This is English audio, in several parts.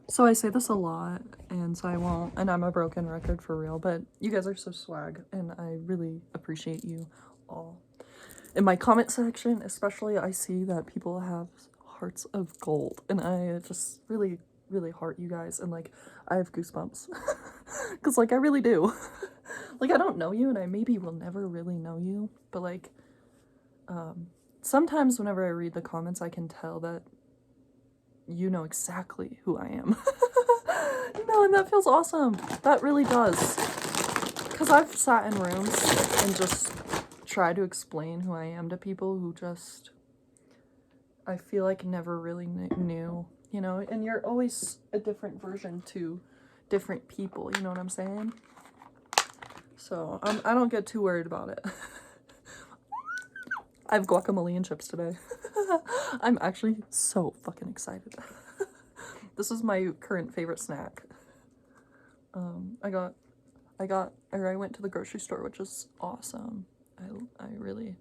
So I say this a lot, and so I won't, and I'm a broken record for real, but you guys are so swag, and I really appreciate you all. In my comment section, especially, I see that people have hearts of gold, and I just really, really heart you guys, and like, I have goosebumps. Because, like, I really do. Like, I don't know you, and I maybe will never really know you, but like, sometimes whenever I read the comments, I can tell that you know exactly who I am. No, and that feels awesome. That really does. Because I've sat in rooms and just tried to explain who I am to people who just, I feel like never really knew, you know? And you're always a different version to different people, you know what I'm saying? So I don't get too worried about it. I have guacamole and chips today. I'm actually so fucking excited. This is my current favorite snack. I went to the grocery store, which is awesome. I really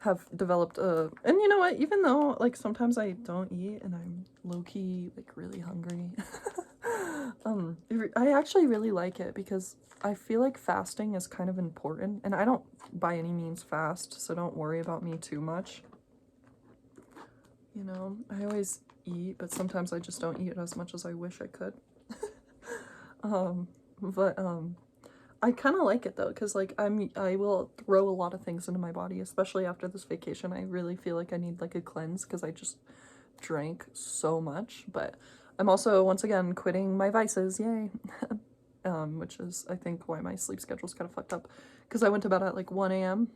have developed a, and you know what, even though like sometimes I don't eat and I'm low-key like really hungry, I actually really like it because I feel like fasting is kind of important, and I don't by any means fast, so don't worry about me too much. You know, I always eat, but sometimes I just don't eat as much as I wish I could. But I kind of like it though, because like I will throw a lot of things into my body, especially after this vacation. I really feel like I need like a cleanse because I just drank so much. But I'm also once again quitting my vices, yay. Which is I think why my sleep schedule's kind of fucked up, because I went to bed at like 1 a.m.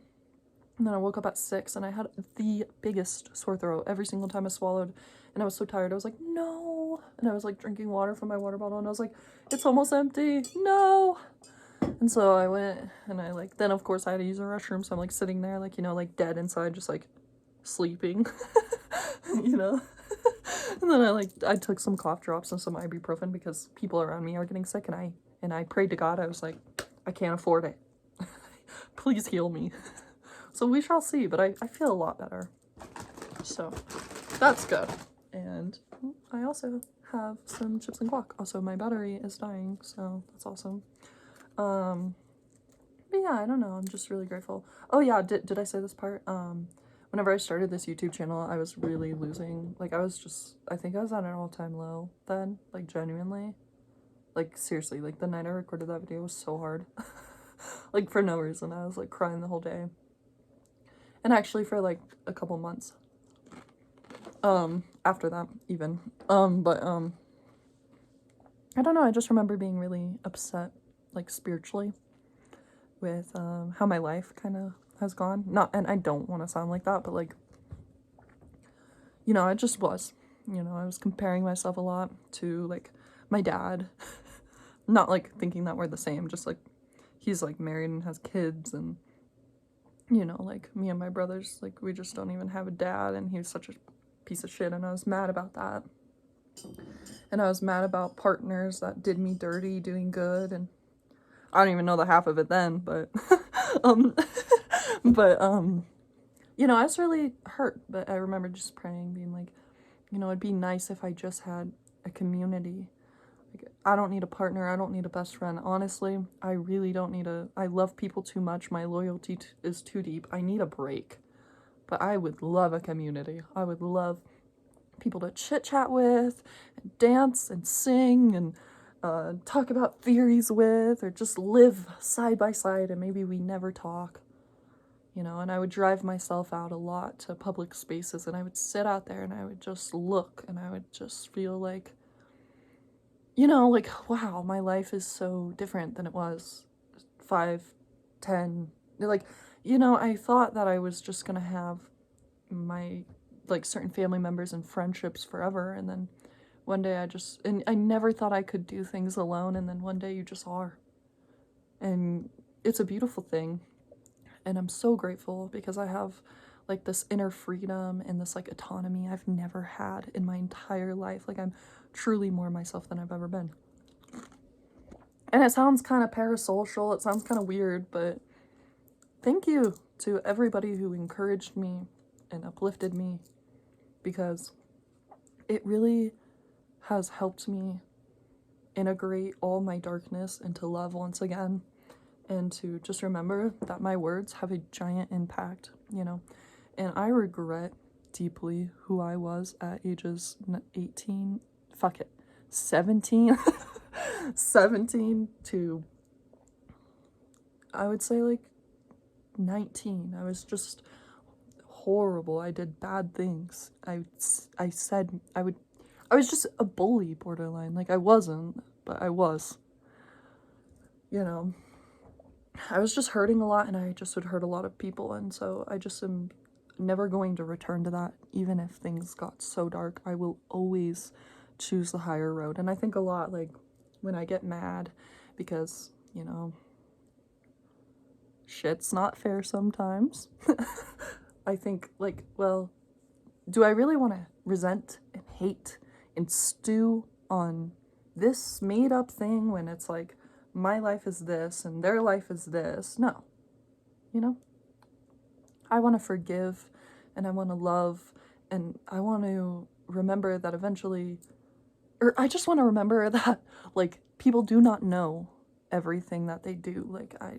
and then I woke up at 6 and I had the biggest sore throat every single time I swallowed, and I was so tired. I was like, no, and I was like drinking water from my water bottle, and I was like, it's almost empty, no. And so I went and I like, then of course I had to use a restroom. So I'm like sitting there, like, you know, like dead inside, just like sleeping, you know? And then I took some cough drops and some ibuprofen because people around me are getting sick. And I prayed to God. I was like, I can't afford it. Please heal me. So we shall see, but I feel a lot better. So that's good. And I also have some chips and guac. Also, my battery is dying, so that's awesome. But yeah, I don't know. I'm just really grateful. Oh yeah, did I say this part? Whenever I started this YouTube channel, I was really losing. Like I think I was at an all-time low then. Like genuinely. Like seriously, like the night I recorded that video was so hard. Like for no reason. I was like crying the whole day. And actually for like a couple months. After that even. But I don't know, I just remember being really upset, like spiritually, with how my life kind of has gone. Not, and I don't want to sound like that, but like, you know, I just was. You know, I was comparing myself a lot to like my dad. Not like thinking that we're the same, just like he's like married and has kids, and you know, like me and my brothers, like we just don't even have a dad, and he was such a piece of shit, and I was mad about that. And I was mad about partners that did me dirty doing good, and I don't even know the half of it then, but um but you know, I was really hurt, but I remember just praying, being like, you know, it'd be nice if I just had a community. Like, I don't need a partner, I don't need a best friend. Honestly, I really don't need I love people too much, my loyalty is too deep. I need a break. But I would love a community. I would love people to chit chat with, and dance and sing, and talk about theories with, or just live side by side, and maybe we never talk. You know, and I would drive myself out a lot to public spaces, and I would sit out there and I would just look, and I would just feel like, you know, like, wow, my life is so different than it was 5, 10. Like, you know, I thought that I was just gonna have my, like, certain family members and friendships forever, and then one day and I never thought I could do things alone, and then one day you just are. And it's a beautiful thing. And I'm so grateful because I have like this inner freedom and this like autonomy I've never had in my entire life. Like I'm truly more myself than I've ever been. And it sounds kind of parasocial, it sounds kind of weird, but thank you to everybody who encouraged me and uplifted me, because it really has helped me integrate all my darkness into love once again, and to just remember that my words have a giant impact, you know. And I regret deeply who I was at ages 18, fuck it, 17, 17 to, I would say, like 19. I was just horrible. I did bad things. I said I was just a bully, borderline. Like, I wasn't, but I was. You know, I was just hurting a lot, and I just would hurt a lot of people, and so I just am never going to return to that. Even if things got so dark, I will always choose the higher road. And I think a lot, like, when I get mad because, you know, shit's not fair sometimes. I think, like, well, do I really want to resent and hate and stew on this made up thing when it's like, my life is this and their life is this? No. You know? I want to forgive, and I want to love, and I want to remember that eventually, or I just want to remember that, like, people do not know everything that they do. Like, I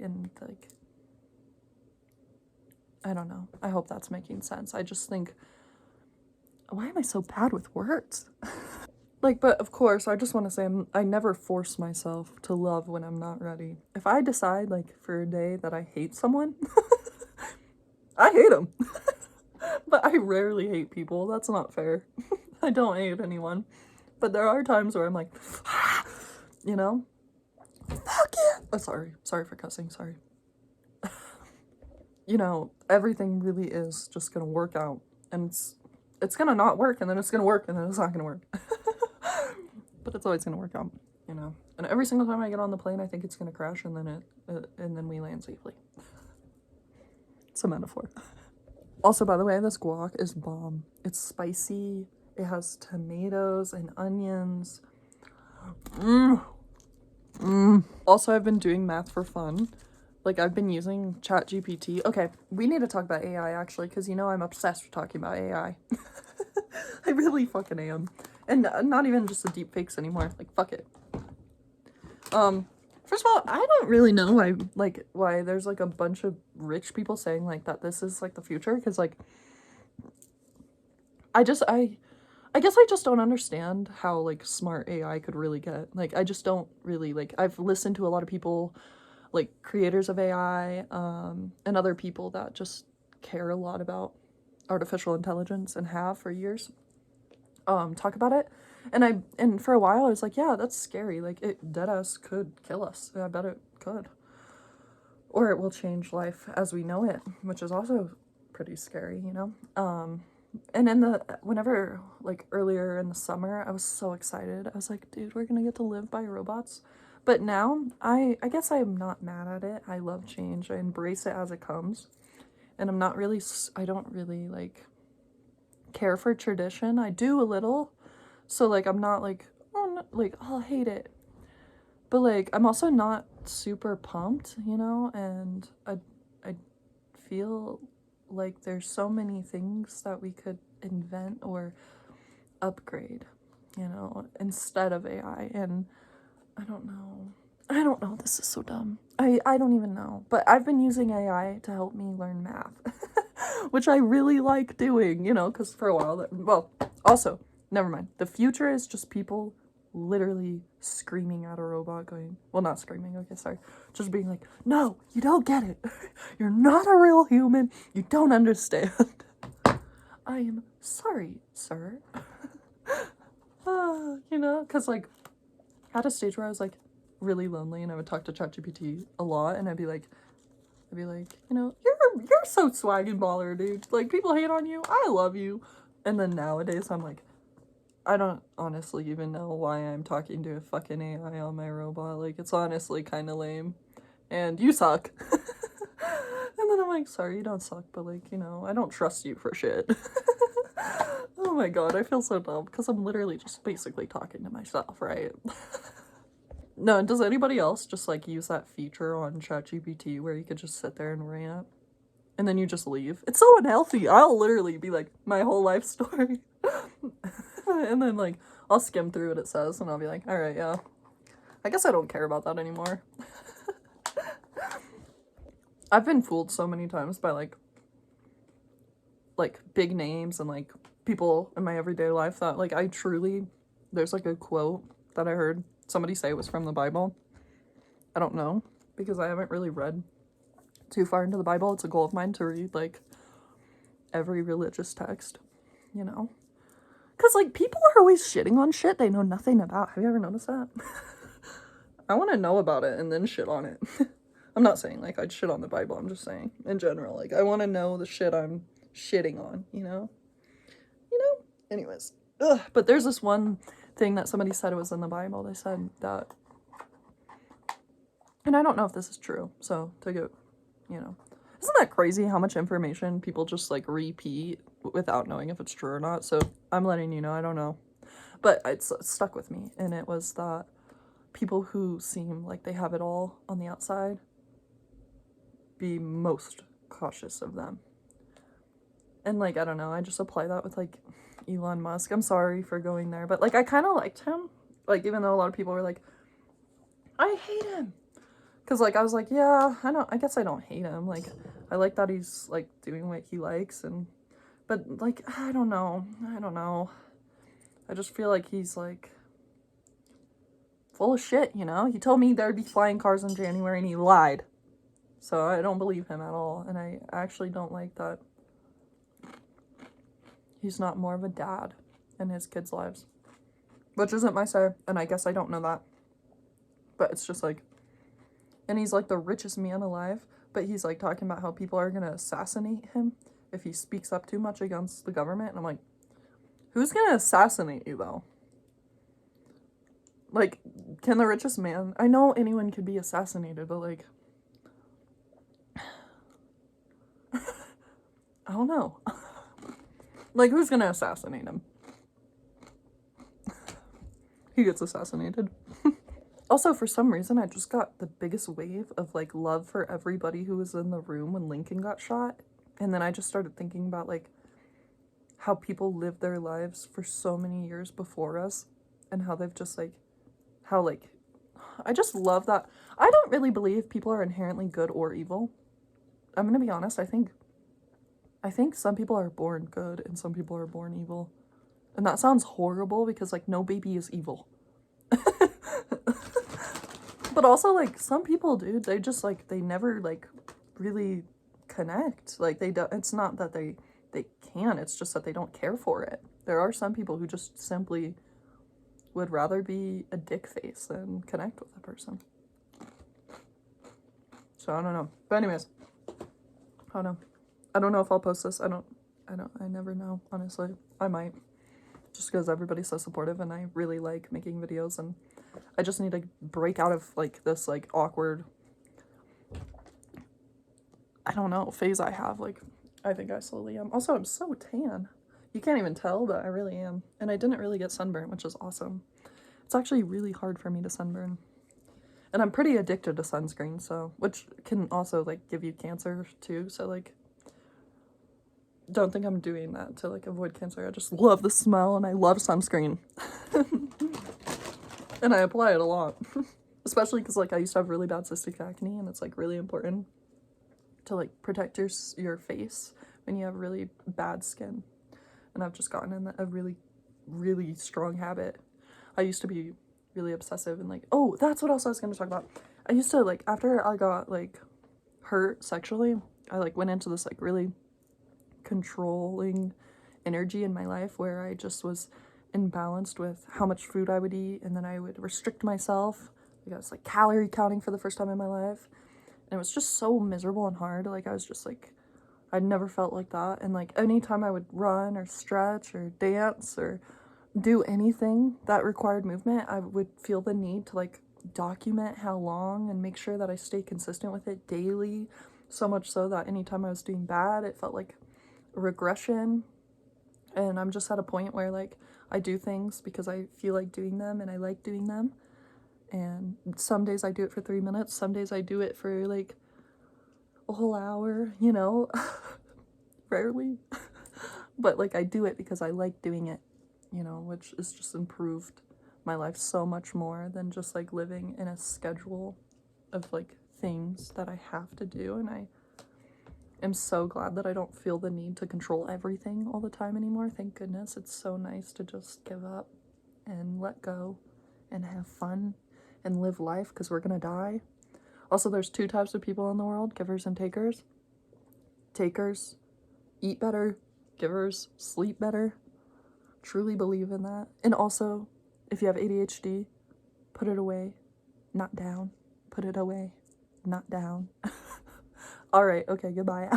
don't know. I hope that's making sense. I just think, why am I so bad with words? Like, but of course, I just want to say I never force myself to love when I'm not ready. If I decide, like, for a day that I hate someone, I hate them. But I rarely hate people. That's not fair. I don't hate anyone. But there are times where I'm like, you know? Fuck it! Oh, sorry. Sorry for cussing. Sorry. You know, everything really is just gonna work out. And it's gonna not work, and then it's gonna work, and then it's not gonna work. But it's always gonna work out, you know? And every single time I get on the plane, I think it's gonna crash, and then we land safely. It's a metaphor. Also, by the way, this guac is bomb. It's spicy. It has tomatoes and onions. Also, I've been doing math for fun. Like, I've been using ChatGPT. Okay, we need to talk about AI, actually, because, you know, I'm obsessed with talking about AI. I really fucking am. And not even just the deep fakes anymore. Like, fuck it. First of all, I don't really know why there's, like, a bunch of rich people saying, like, that this is, like, the future. Because, like, I guess I just don't understand how, like, smart AI could really get. Like, I just don't really, like, I've listened to a lot of people, like, creators of AI, and other people that just care a lot about artificial intelligence and have for years, talk about it. And for a while I was like, yeah, that's scary. Like, it deadass could kill us. I bet it could. Or it will change life as we know it, which is also pretty scary, you know? And whenever, like, earlier in the summer, I was so excited. I was like, dude, we're gonna get to live by robots. But now, I guess I'm not mad at it. I love change. I embrace it as it comes. And I don't really, like, care for tradition. I do a little. So, like, I'm not like, oh, no, like, I'll hate it. But, like, I'm also not super pumped, you know? And I feel like there's so many things that we could invent or upgrade, you know, instead of AI. And I don't know. This is so dumb. I don't even know. But I've been using AI to help me learn math, which I really like doing, you know, because for a while, well, also, never mind. The future is just people literally screaming at a robot going, well, not screaming, okay, sorry. Just being like, no, you don't get it. You're not a real human. You don't understand. I am sorry, sir. You know, because, like, at a stage where I was, like, really lonely, and I would talk to ChatGPT a lot, and I'd be like, you know, you're so swag and baller, dude. Like, people hate on you. I love you. And then nowadays, I'm like, I don't honestly even know why I'm talking to a fucking AI on my robot. Like, it's honestly kind of lame. And you suck. And then I'm like, sorry, you don't suck, but, like, you know, I don't trust you for shit. Oh my god, I feel so dumb, because I'm literally just basically talking to myself, right? No, does anybody else just, like, use that feature on ChatGPT where you could just sit there and rant? And then you just leave? It's so unhealthy. I'll literally be like, my whole life story. And then, like, I'll skim through what it says, and I'll be like, alright, yeah. I guess I don't care about that anymore. I've been fooled so many times by like big names and like people in my everyday life that like I truly, there's like a quote that I heard somebody say was from the Bible. I don't know because I haven't really read too far into the Bible. It's a goal of mine to read like every religious text, you know? Because like people are always shitting on shit they know nothing about. Have you ever noticed that? I want to know about it and then shit on it. I'm not saying like I'd shit on the Bible. I'm just saying in general, like I want to know the shit I'm shitting on, you know? Anyways. Ugh. But there's this one thing that somebody said it was in the Bible. They said that, and I don't know if this is true, so to go, you know. Isn't that crazy how much information people just like repeat without knowing if it's true or not? So I'm letting you know, I don't know. But it's stuck with me, and it was that people who seem like they have it all on the outside, be most cautious of them. And like, I don't know, I just apply that with like Elon Musk. I'm sorry for going there, but like I kind of liked him. Like even though a lot of people were like, I hate him. Cause like I was like, yeah, I guess I don't hate him. Like I like that he's like doing what he likes but like, I don't know. I just feel like he's like full of shit, you know? He told me there'd be flying cars in January and he lied. So I don't believe him at all. And I actually don't like that he's not more of a dad in his kids' lives. Which isn't my say, and I guess I don't know that. But it's just like, and he's like the richest man alive, but he's like talking about how people are gonna assassinate him if he speaks up too much against the government. And I'm like, who's gonna assassinate you though? Like, can the richest man, I know anyone could be assassinated, but like, I don't know. Like, who's gonna assassinate him? He gets assassinated. Also, for some reason, I just got the biggest wave of like love for everybody who was in the room when Lincoln got shot. And then I just started thinking about like how people lived their lives for so many years before us and how they've just like, how like, I just love that. I don't really believe people are inherently good or evil. I'm gonna be honest, I think some people are born good and some people are born evil. And that sounds horrible because like no baby is evil. But also like some people, dude, they just like, they never like really connect. Like they don't, it's not that they can, it's just that they don't care for it. There are some people who just simply would rather be a dick face than connect with a person. So I don't know. But anyways, I don't know if I'll post this. I never know, honestly. I might. Just because everybody's so supportive and I really like making videos and I just need to break out of like this like awkward, I don't know, phase I have. Like, I think I slowly am. Also, I'm so tan. You can't even tell, but I really am. And I didn't really get sunburn, which is awesome. It's actually really hard for me to sunburn. And I'm pretty addicted to sunscreen, so, which can also like give you cancer too. So like, don't think I'm doing that to like avoid cancer. I just love the smell and I love sunscreen. And I apply it a lot. Especially because like I used to have really bad cystic acne and it's like really important to like protect your face when you have really bad skin. And I've just gotten in a really, really strong habit. I used to be really obsessive and like, oh, that's what else I was going to talk about. I used to like, after I got like hurt sexually, I like went into this like really controlling energy in my life where I just was imbalanced with how much food I would eat, and then I would restrict myself. Like I was like calorie counting for the first time in my life, and it was just so miserable and hard. Like I was just like, I'd never felt like that. And like anytime I would run or stretch or dance or do anything that required movement, I would feel the need to like document how long and make sure that I stay consistent with it daily. So much so that anytime I was doing bad, it felt like regression. And I'm just at a point where like I do things because I feel like doing them and I like doing them, and some days I do it for 3 minutes, some days I do it for like a whole hour, you know. Rarely. But like I do it because I like doing it, you know, which is just improved my life so much more than just like living in a schedule of like things that I have to do. And I am so glad that I don't feel the need to control everything all the time anymore. Thank goodness. It's so nice to just give up and let go and have fun and live life, because we're gonna die. Also, there's two types of people in the world: givers and takers. Takers eat better, givers sleep better. Truly believe in that. And also, if you have ADHD, put it away, not down. Put it away, not down. All right, okay, goodbye.